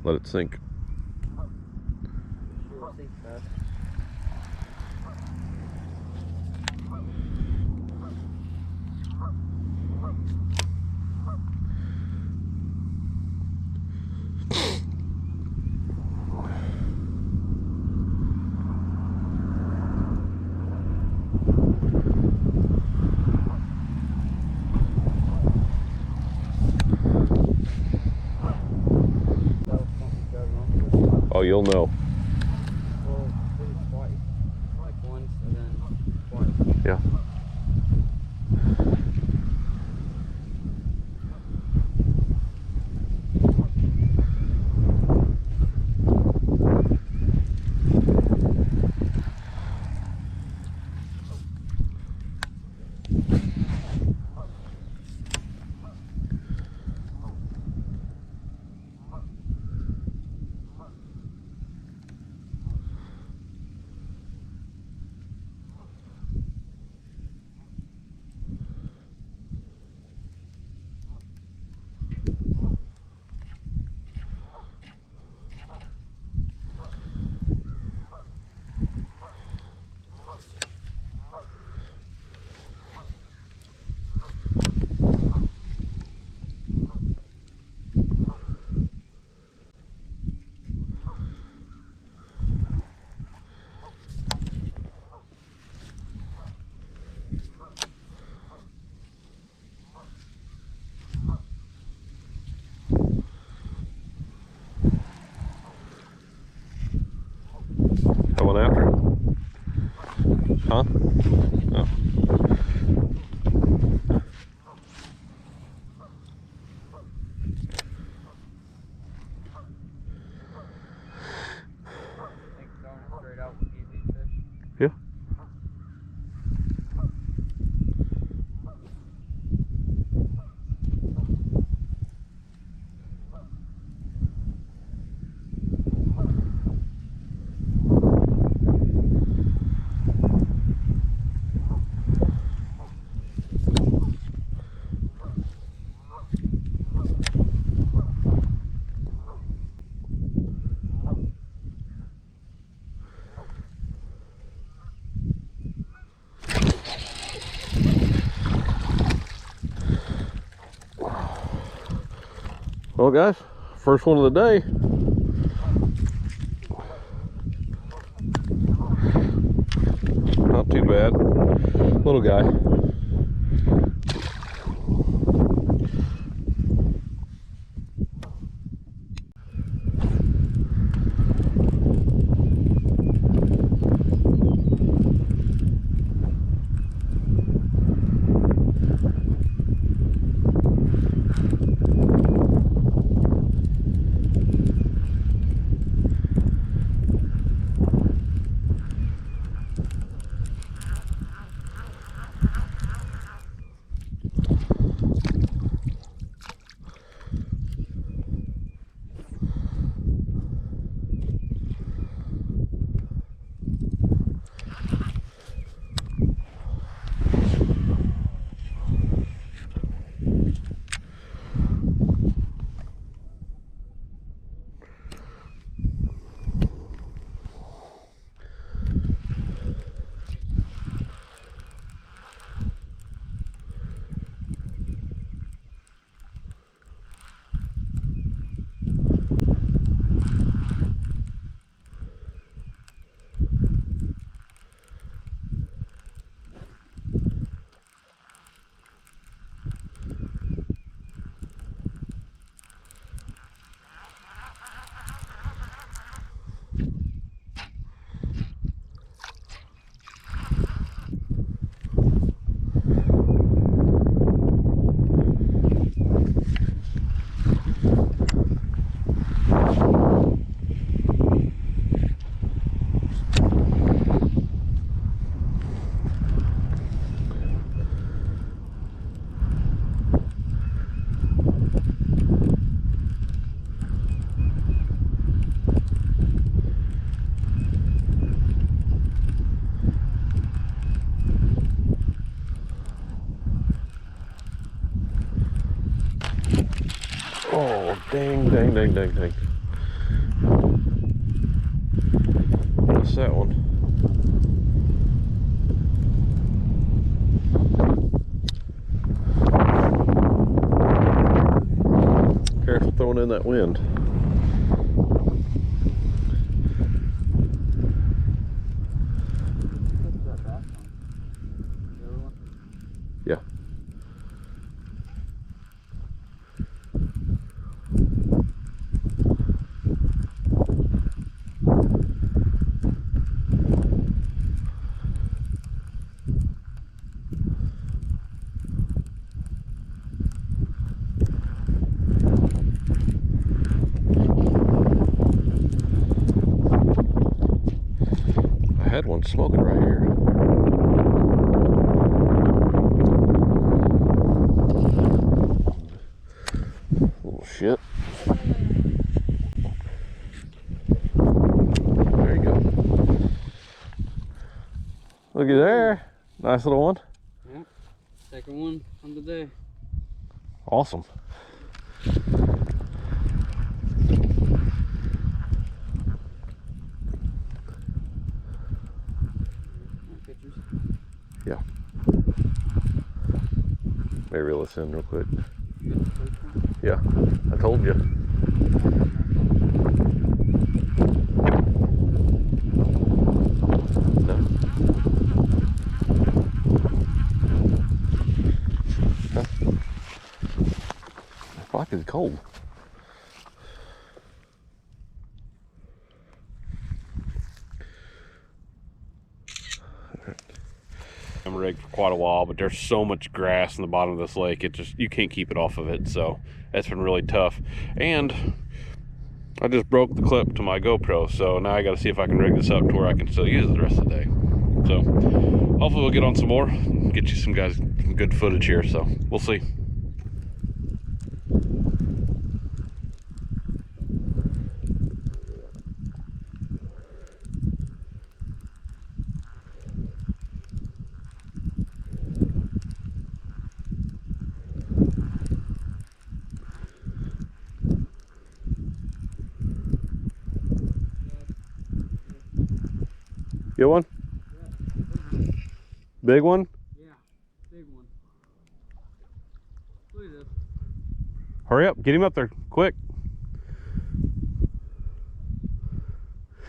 Let it sink. Oh, you'll know. Well, it's white. Like once and then white. Yeah. That one after? Huh? Oh. Think throwing it straight out would be these fish. Yeah. Well, guys, first one of the day. Not too bad. Little guy. Oh, dang, dang, dang, dang, dang. that one. Careful throwing in that wind. What's that back one? The other one? Yeah. I had one smoking right here. Little shit. There you go. Looky there. Nice little one. Yep. Second one on the day. Awesome. Pictures. Yeah. Maybe reel this in real quick. You got the first one? Yeah, I told you. No. Huh? Fuck, it's cold. I'm rigged for quite a while, but there's so much grass in the bottom of this lake, it just, you can't keep it off of it, so that's been really tough. And I just broke the clip to my GoPro, so now I got to see if I can rig this up to where I can still use it the rest of the day. So hopefully we'll get on some more, get you some good footage here, so we'll see. Get one? Yeah. Big one? Yeah. Big one. Look at this. Hurry up, get him up there, quick.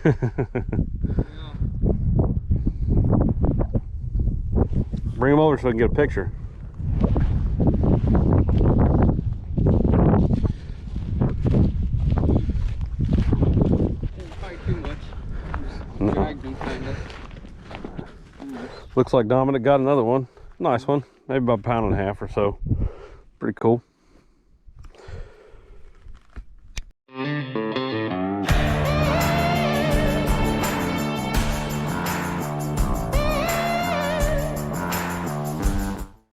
Yeah. Bring him over so I can get a picture. Didn't fight too much. Just No. dragged him kinda. Looks like Dominic got another one. Nice one, maybe about 1.5 pounds or so. Pretty cool.